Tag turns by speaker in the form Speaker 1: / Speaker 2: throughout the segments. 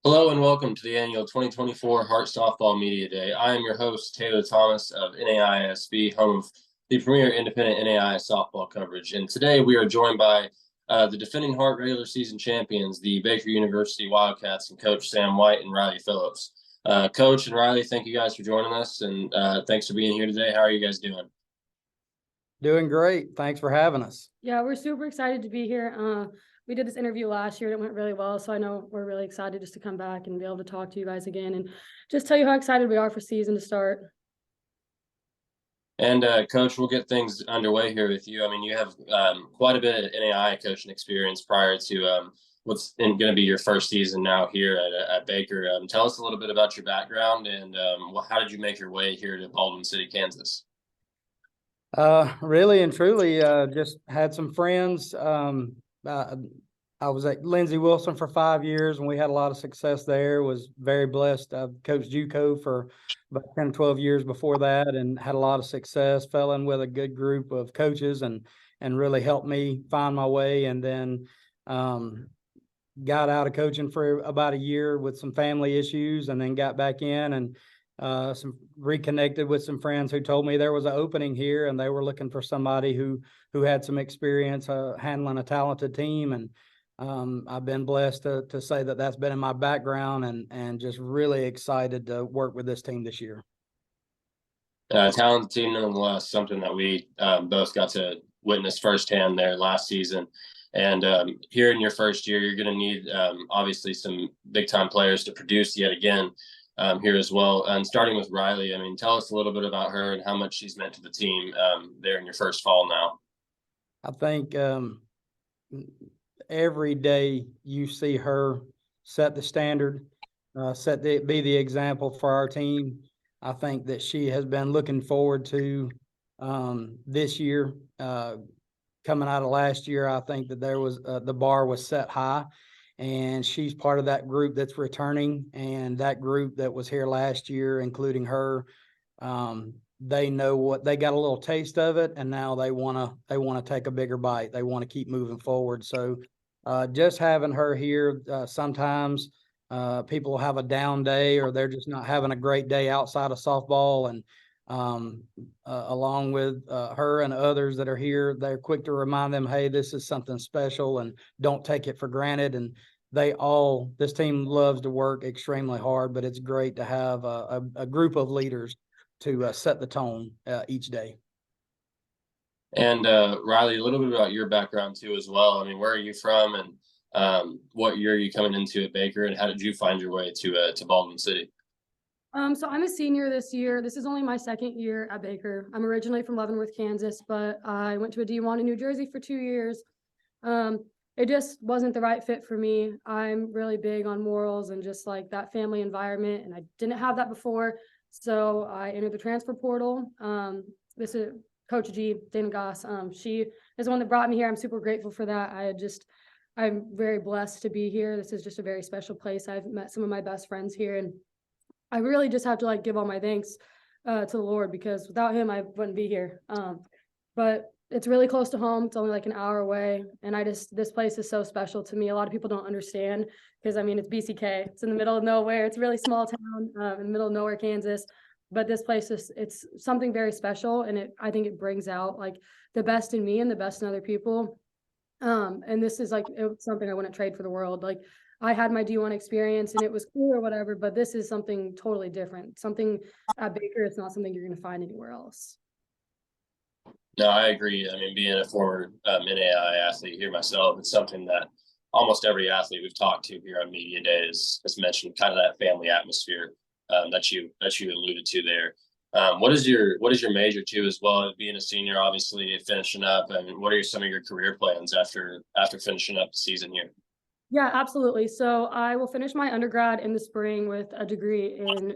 Speaker 1: Hello and welcome to the annual 2024 Hart Softball Media Day. I am your host, Taylor Thomas of NAISB, home of the premier independent NAI softball coverage. And today we are joined by the defending Hart regular season champions, the Baker University Wildcats, and Coach Sam White and Riley Phillips. Coach and Riley, thank you guys for joining us, and thanks for being here today. How are you guys doing?
Speaker 2: Doing great. Thanks for having us.
Speaker 3: Yeah, we're super excited to be here. We did this interview last year and it went really well. So I know we're really excited just to come back and be able to talk to you guys again and just tell you how excited we are for season to start.
Speaker 1: And Coach, we'll get things underway here with you. I mean, you have quite a bit of NAI coaching experience prior to what's going to be your first season now here at Baker. Tell us a little bit about your background and how did you make your way here to Baldwin City, Kansas?
Speaker 2: Really and truly, just had some friends. I was at Lindsey Wilson for 5 years, and we had a lot of success there. Was very blessed. I've coached JUCO for about 10, 12 years before that, and had a lot of success. Fell in with a good group of coaches, and really helped me find my way. And then got out of coaching for about a year with some family issues, and then got back in and reconnected with some friends who told me there was an opening here and they were looking for somebody who had some experience handling a talented team. And I've been blessed to say that that's been in my background, and just really excited to work with this team this year.
Speaker 1: Talented team nonetheless, something that we both got to witness firsthand there last season. And here in your first year, you're going to need obviously some big time players to produce yet again. Here as well. And starting with Riley, I mean, tell us a little bit about her and how much she's meant to the team there in your first fall now.
Speaker 2: I think every day you see her set the standard, be the example for our team. I think that she has been looking forward to this year. Coming out of last year, I think that there was the bar was set high. And she's part of that group that's returning, and that group that was here last year, including her. They know what they got, a little taste of it, and now they want to take a bigger bite. They want to keep moving forward. So just having her here, sometimes people have a down day or they're just not having a great day outside of softball, and along with her and others that are here, they're quick to remind them, hey, this is something special and don't take it for granted. And this team loves to work extremely hard, but it's great to have a group of leaders to set the tone each day.
Speaker 1: And Riley, a little bit about your background too as well. I mean, where are you from, and what year are you coming into at Baker, and how did you find your way to Baldwin City?
Speaker 3: So I'm a senior this year. This is only my second year at Baker. I'm originally from Leavenworth, Kansas, but I went to a D1 in New Jersey for 2 years. It just wasn't the right fit for me. I'm really big on morals and just like that family environment, and I didn't have that before. So I entered the transfer portal. This is Coach G, Dana Goss. She is the one that brought me here. I'm super grateful for that. I'm very blessed to be here. This is just a very special place. I've met some of my best friends here, and I really just have to give all my thanks to the Lord, because without him, I wouldn't be here. But it's really close to home. It's only an hour away. And this place is so special to me. A lot of people don't understand, because I mean, it's BCK. It's in the middle of nowhere. It's a really small town in the middle of nowhere, Kansas. But this place it's something very special. And I think it brings out the best in me and the best in other people. And this is something I wouldn't trade for the world. I had my D1 experience and it was cool or whatever, but this is something totally different. Something at Baker, it's not something you're going to find anywhere else.
Speaker 1: No, I agree. I mean, being a former NAI athlete here myself, it's something that almost every athlete we've talked to here on Media Day has mentioned, kind of that family atmosphere that you alluded to there. What is your major too, as well as being a senior, obviously finishing up, and what are some of your career plans after finishing up the season here?
Speaker 3: Yeah, absolutely. So I will finish my undergrad in the spring with a degree in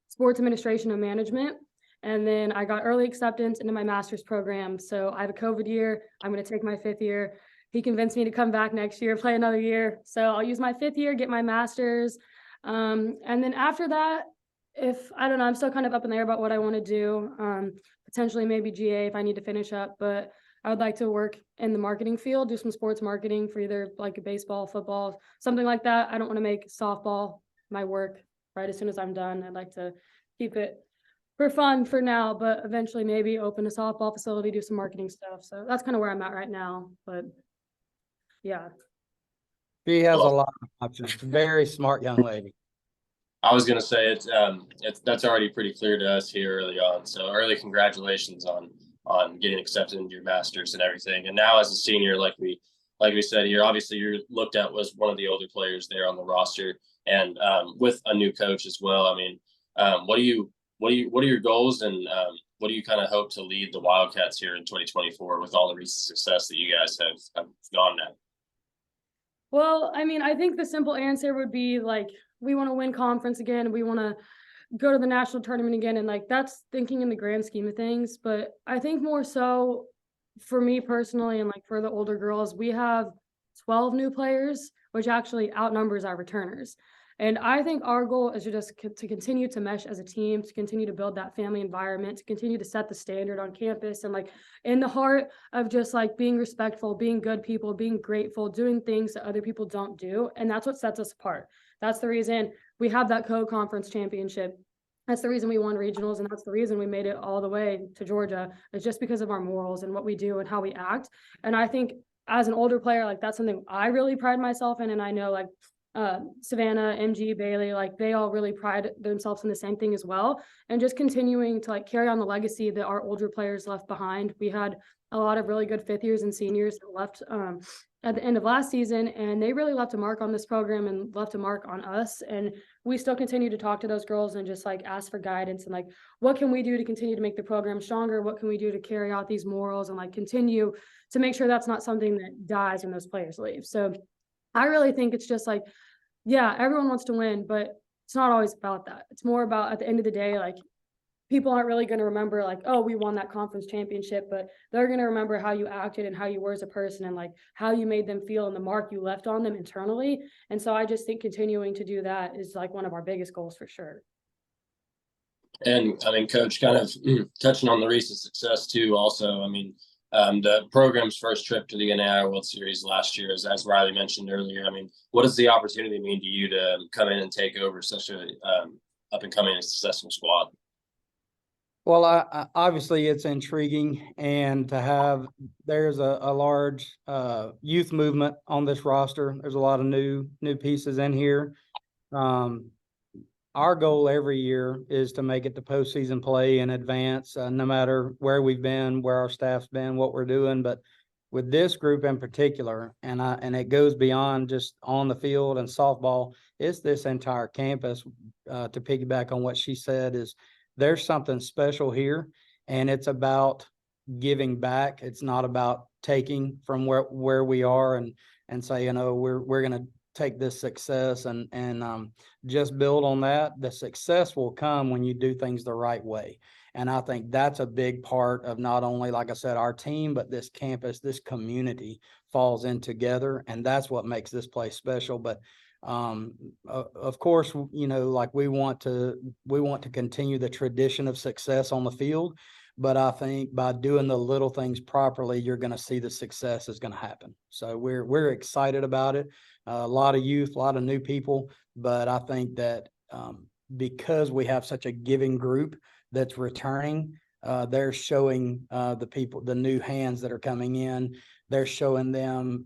Speaker 3: sports administration and management. And then I got early acceptance into my master's program. So I have a COVID year. I'm going to take my 5th year. He convinced me to come back next year, play another year. So I'll use my 5th year, get my master's. And then after that, I don't know, I'm still kind of up in the air about what I want to do. Potentially maybe GA if I need to finish up. But I would like to work in the marketing field, do some sports marketing for either like baseball, football, something like that. I don't want to make softball my work right as soon as I'm done. I'd like to keep it for fun for now, but eventually maybe open a softball facility, do some marketing stuff. So that's kind of where I'm at right now. But yeah.
Speaker 2: She has a
Speaker 1: Well,
Speaker 2: lot of options. Very smart young lady.
Speaker 1: I was gonna say it's that's already pretty clear to us here early on. So early congratulations on getting accepted into your masters and everything. And now as a senior, like we said here, obviously you're looked at as one of the older players there on the roster, and with a new coach as well. I mean, what are your goals, and what do you kind of hope to lead the Wildcats here in 2024 with all the recent success that you guys have gone at?
Speaker 3: Well, I mean, I think the simple answer would be like, we want to win conference again. We want to go to the national tournament again. And like, that's thinking in the grand scheme of things. But I think more so for me personally, and like for the older girls, we have 12 new players, which actually outnumbers our returners. And I think our goal is to continue to mesh as a team, to continue to build that family environment, to continue to set the standard on campus, and like in the heart of just like being respectful, being good people, being grateful, doing things that other people don't do. And that's what sets us apart. That's the reason we have that co-conference championship. That's the reason we won regionals, and that's the reason we made it all the way to Georgia. It's just because of our morals and what we do and how we act. And I think as an older player, like that's something I really pride myself in. And I know like Savannah, MG, Bailey, like they all really pride themselves in the same thing as well. And just continuing to like carry on the legacy that our older players left behind. We had a lot of really good fifth years and seniors that left at the end of last season, and they really left a mark on this program and left a mark on us. And we still continue to talk to those girls and just like ask for guidance and like, what can we do to continue to make the program stronger? What can we do to carry out these morals and like continue to make sure that's not something that dies when those players leave? So I really think it's just like, yeah, everyone wants to win, but it's not always about that. It's more about at the end of the day, like people aren't really going to remember like, oh, we won that conference championship, but they're going to remember how you acted and how you were as a person and like how you made them feel and the mark you left on them internally. And so I just think continuing to do that is like one of our biggest goals for sure.
Speaker 1: And I mean, Coach, kind of touching on the recent success too. Also, I mean, the program's first trip to the NAIA World Series last year, as Riley mentioned earlier. I mean, what does the opportunity mean to you to come in and take over such a up and coming and successful squad?
Speaker 2: Well, I obviously it's intriguing, and to have there's a large youth movement on this roster. There's a lot of new pieces in here. Our goal every year is to make it to postseason play and advance, no matter where we've been, where our staff's been, what we're doing. But with this group in particular, and it goes beyond just on the field and softball, it's this entire campus. To piggyback on what she said, is there's something special here, and it's about giving back. It's not about taking from where we are and say, you know, we're going to take this success and just build on that. The success will come when you do things the right way. And I think that's a big part of not only, like I said, our team, but this campus, this community falls in together. And that's what makes this place special. But of course, you know, like we want to continue the tradition of success on the field. But I think by doing the little things properly, you're going to see the success is going to happen. So we're excited about it. A lot of youth, a lot of new people, but I think that because we have such a giving group that's returning, they're showing the new hands that are coming in. They're showing them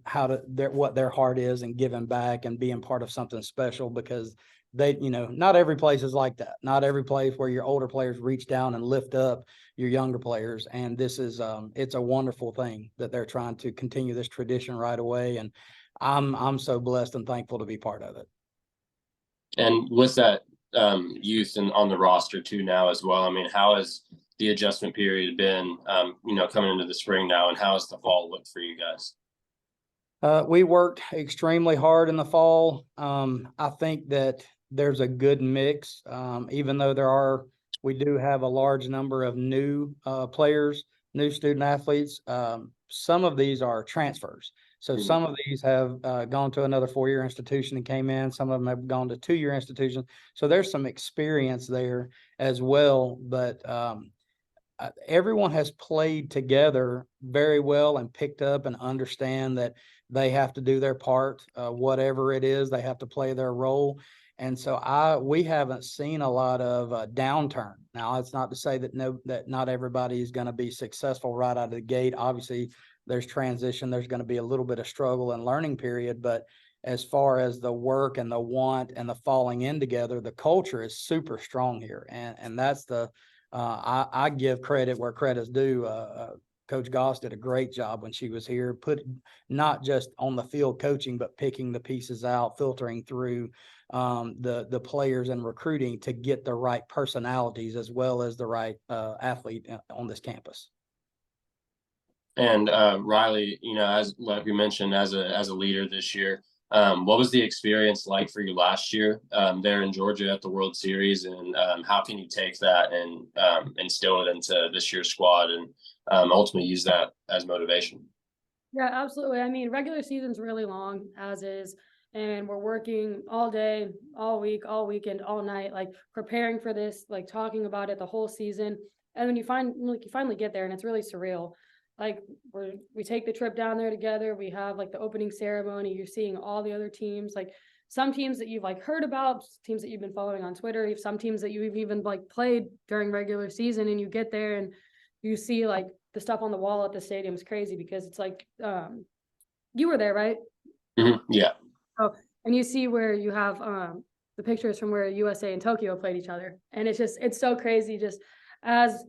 Speaker 2: what their heart is and giving back and being part of something special, because they, you know, not every place is like that. Not every place where your older players reach down and lift up your younger players. And this is, it's a wonderful thing that they're trying to continue this tradition right away. And I'm so blessed and thankful to be part of it.
Speaker 1: And with that youth and on the roster too now as well, I mean, how has the adjustment period been, you know, coming into the spring now, and how has the fall looked for you guys?
Speaker 2: We worked extremely hard in the fall. I think that there's a good mix, even though we do have a large number of new players, new student athletes. Some of these are transfers. So some of these have gone to another 4-year institution and came in. Some of them have gone to 2-year institutions. So there's some experience there as well. But everyone has played together very well and picked up and understand that they have to do their part, whatever it is, they have to play their role. And so we haven't seen a lot of downturn. Now, it's not to say that not everybody is going to be successful right out of the gate. Obviously, there's transition, there's going to be a little bit of struggle and learning period, but as far as the work and the want and the falling in together, the culture is super strong here. And that's I give credit where credit's due. Coach Goss did a great job when she was here, not just on the field coaching, but picking the pieces out, filtering through the players and recruiting to get the right personalities as well as the right athlete on this campus.
Speaker 1: And Riley, as like we mentioned, as a leader this year, what was the experience like for you last year there in Georgia at the World Series, and how can you take that and instill it into this year's squad and ultimately use that as motivation?
Speaker 3: Yeah, absolutely. I mean, regular season's really long as is, and we're working all day, all week, all weekend, all night, like preparing for this, like talking about it the whole season. And when you finally get there, and it's really surreal. Like we take the trip down there together. We have like the opening ceremony. You're seeing all the other teams, like some teams that you've like heard about, teams that you've been following on Twitter, some teams that you've even like played during regular season, and you get there and you see like the stuff on the wall at the stadium is crazy because it's like you were there, right?
Speaker 1: Mm-hmm. Yeah.
Speaker 3: Oh, and you see where you have the pictures from where USA and Tokyo played each other, and it's so crazy just as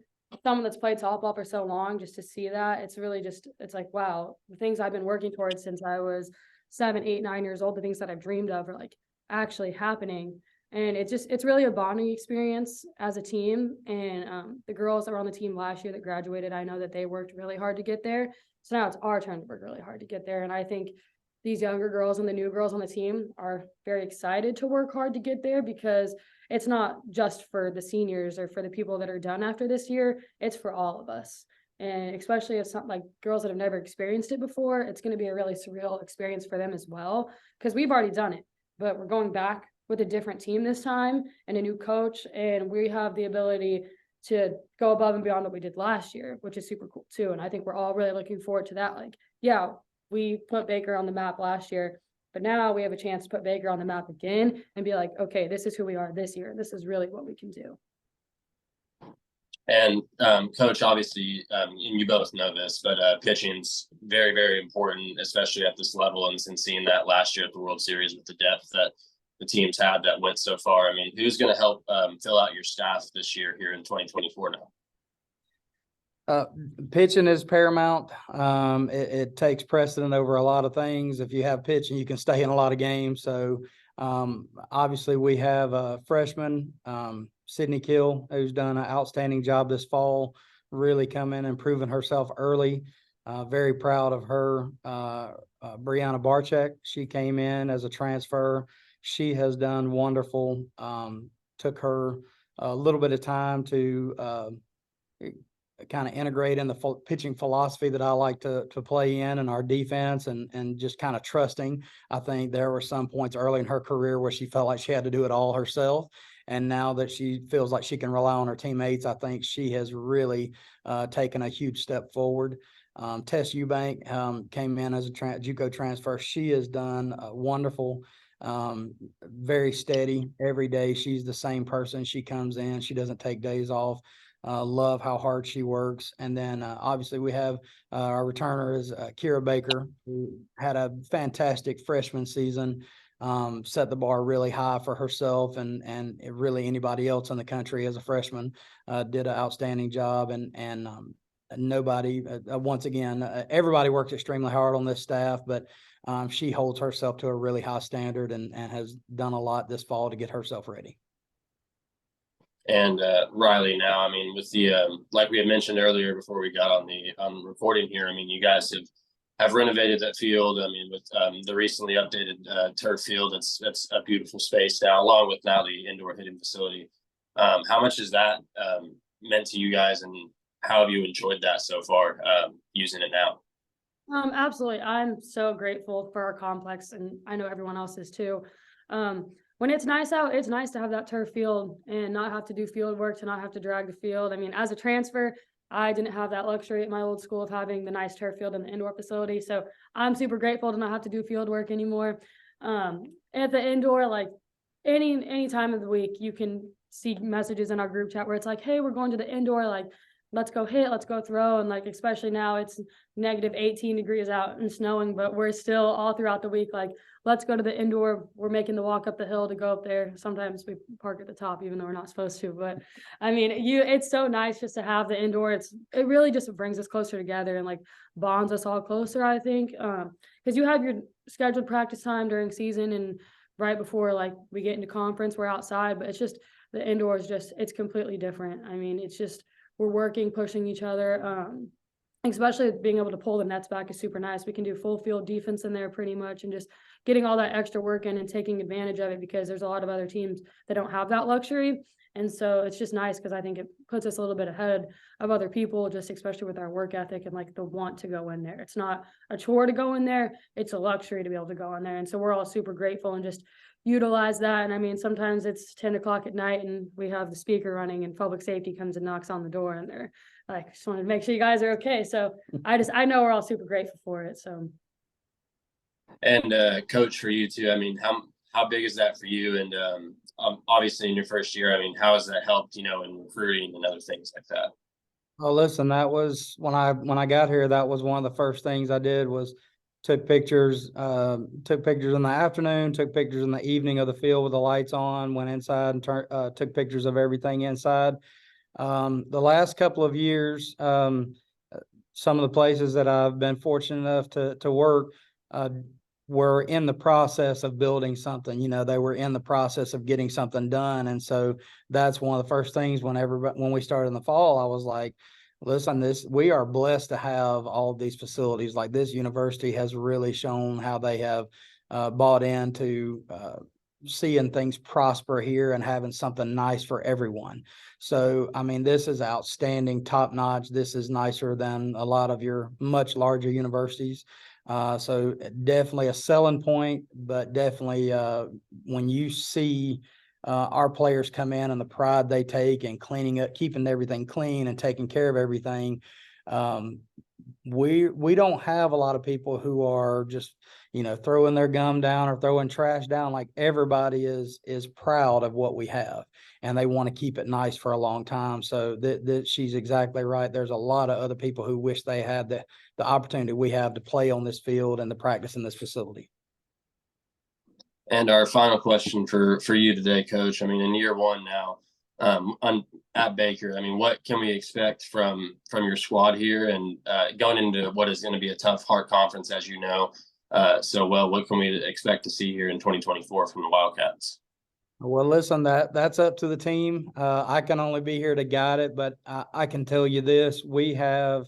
Speaker 3: someone that's played softball for so long, just to see that, it's really it's like, wow, the things I've been working towards since I was 7, 8, 9 years old, the things that I've dreamed of are like actually happening. And it's really a bonding experience as a team. And the girls that were on the team last year that graduated, I know that they worked really hard to get there. So now it's our turn to work really hard to get there. And I think these younger girls and the new girls on the team are very excited to work hard to get there, because it's not just for the seniors or for the people that are done after this year, it's for all of us. And especially if something like girls that have never experienced it before, it's going to be a really surreal experience for them as well, because we've already done it, but we're going back with a different team this time and a new coach. And we have the ability to go above and beyond what we did last year, which is super cool too. And I think we're all really looking forward to that. Like, yeah, we put Baker on the map last year, but now we have a chance to put Baker on the map again and be like, okay, this is who we are this year. This is really what we can do.
Speaker 1: And Coach, obviously, and you both know this, but pitching's very, very important, especially at this level. And since seeing that last year at the World Series with the depth that the teams had that went so far, I mean, who's going to help fill out your staff this year here in 2024 now?
Speaker 2: Pitching is paramount. It takes precedent over a lot of things. If you have pitching, you can stay in a lot of games. So obviously we have a freshman, Sydney Kill, who's done an outstanding job this fall, really come in and proven herself early. Very proud of her. Brianna Barczyk, she came in as a transfer. She has done wonderful. Took her a little bit of time to kind of integrate in the pitching philosophy that I like to play in our defense, and just kind of trusting. I think there were some points early in her career where she felt like she had to do it all herself. And now that she feels like she can rely on her teammates, I think she has really taken a huge step forward. Tess Eubank came in as a JUCO transfer. She has done wonderful, very steady every day. She's the same person. She comes in, she doesn't take days off. Love how hard she works. And then obviously we have our returner is Kira Baker, who had a fantastic freshman season, set the bar really high for herself and really anybody else in the country as a freshman. Did an outstanding job, and nobody, once again, everybody works extremely hard on this staff, but she holds herself to a really high standard and has done a lot this fall to get herself ready.
Speaker 1: And Riley, now, I mean, with the like we had mentioned earlier before we got on the recording here, I mean, you guys have renovated that field. I mean, with the recently updated turf field, that's a beautiful space now, along with now the indoor hitting facility. How much has that meant to you guys, and how have you enjoyed that so far, using it now?
Speaker 3: Absolutely. I'm so grateful for our complex, and I know everyone else is too. When it's nice out, it's nice to have that turf field and not have to do field work, to not have to drag the field. I mean, as a transfer, I didn't have that luxury at my old school of having the nice turf field and the indoor facility. So I'm super grateful to not have to do field work anymore. At the indoor, like any time of the week, you can see messages in our group chat where it's like, hey, we're going to the indoor, like, let's go hit, let's go throw. And like, especially now it's negative 18 degrees out and snowing, but we're still all throughout the week, like, let's go to the indoor. We're making the walk up the hill to go up there. Sometimes we park at the top, even though we're not supposed to, but I mean, it's so nice just to have the indoor. It really just brings us closer together and like bonds us all closer, I think. Cause you have your scheduled practice time during season and right before like we get into conference, we're outside, but it's just the indoor is just, it's completely different. I mean, it's just, we're working, pushing each other. Especially being able to pull the nets back is super nice. We can do full field defense in there pretty much and just getting all that extra work in and taking advantage of it because there's a lot of other teams that don't have that luxury. And so it's just nice because I think it puts us a little bit ahead of other people, just especially with our work ethic and like the want to go in there. It's not a chore to go in there. It's a luxury to be able to go in there. And so we're all super grateful and just utilize that. And I mean, sometimes it's 10 o'clock at night and we have the speaker running and public safety comes and knocks on the door and they're like, just wanted to make sure you guys are okay. So I know we're all super grateful for it. So.
Speaker 1: And coach, for you too, I mean, how big is that for you? And obviously in your first year, I mean, how has that helped, in recruiting and other things like that?
Speaker 2: Oh, listen, that was when I got here, that was one of the first things I did was took pictures in the afternoon, took pictures in the evening of the field with the lights on, went inside and took pictures of everything inside. The last couple of years, some of the places that I've been fortunate enough to work, were in the process of building something, they were in the process of getting something done. And so that's one of the first things when we started in the fall, I was like, listen, we are blessed to have all of these facilities. Like this university has really shown how they have bought into seeing things prosper here and having something nice for everyone. So, I mean, this is outstanding, top notch. This is nicer than a lot of your much larger universities. So definitely a selling point, but definitely when you see our players come in and the pride they take and cleaning up, keeping everything clean and taking care of everything. We don't have a lot of people who are just, throwing their gum down or throwing trash down. Like everybody is proud of what we have and they want to keep it nice for a long time. So she's exactly right. There's a lot of other people who wish they had the opportunity we have to play on this field and to practice in this facility.
Speaker 1: And our final question for you today, Coach. I mean, in year one now, at Baker, I mean, what can we expect from your squad here and going into what is going to be a tough Hart Conference, as you know, what can we expect to see here in 2024 from the Wildcats?
Speaker 2: Well, listen, that's up to the team. I can only be here to guide it, but I can tell you this: we are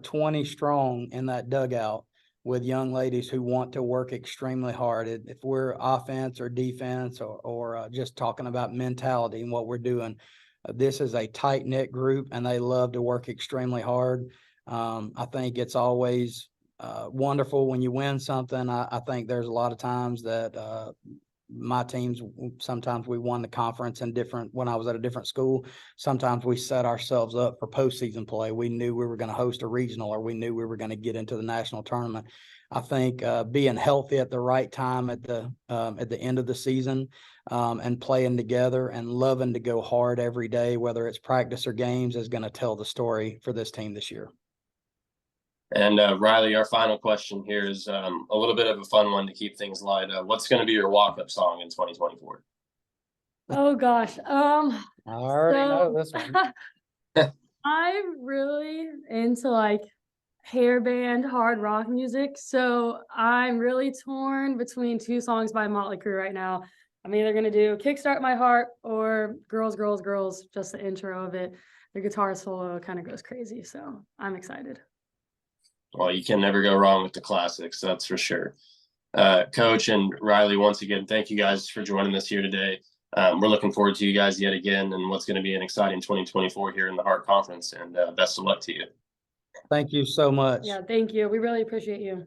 Speaker 2: 20 strong in that dugout with young ladies who want to work extremely hard. If we're offense or defense or just talking about mentality and what we're doing, this is a tight-knit group and they love to work extremely hard. I think it's always wonderful when you win something. I think there's a lot of times that my teams, sometimes we won the conference when I was at a different school. Sometimes we set ourselves up for postseason play. We knew we were going to host a regional or we knew we were going to get into the national tournament. I think being healthy at the right time at the end of the season and playing together and loving to go hard every day, whether it's practice or games, is going to tell the story for this team this year.
Speaker 1: And Riley, our final question here is a little bit of a fun one to keep things light. What's going to be your walk-up song in 2024?
Speaker 3: Oh gosh.
Speaker 2: I already know this one.
Speaker 3: I'm really into like hair band hard rock music. So I'm really torn between two songs by Motley Crue right now. I'm either going to do Kickstart My Heart or Girls, Girls, Girls, just the intro of it. The guitar solo kind of goes crazy. So I'm excited.
Speaker 1: Well, you can never go wrong with the classics, that's for sure. Coach and Riley, once again, thank you guys for joining us here today. We're looking forward to you guys yet again and what's going to be an exciting 2024 here in the Hart Conference, and best of luck to you.
Speaker 2: Thank you so much.
Speaker 3: Yeah, thank you. We really appreciate you.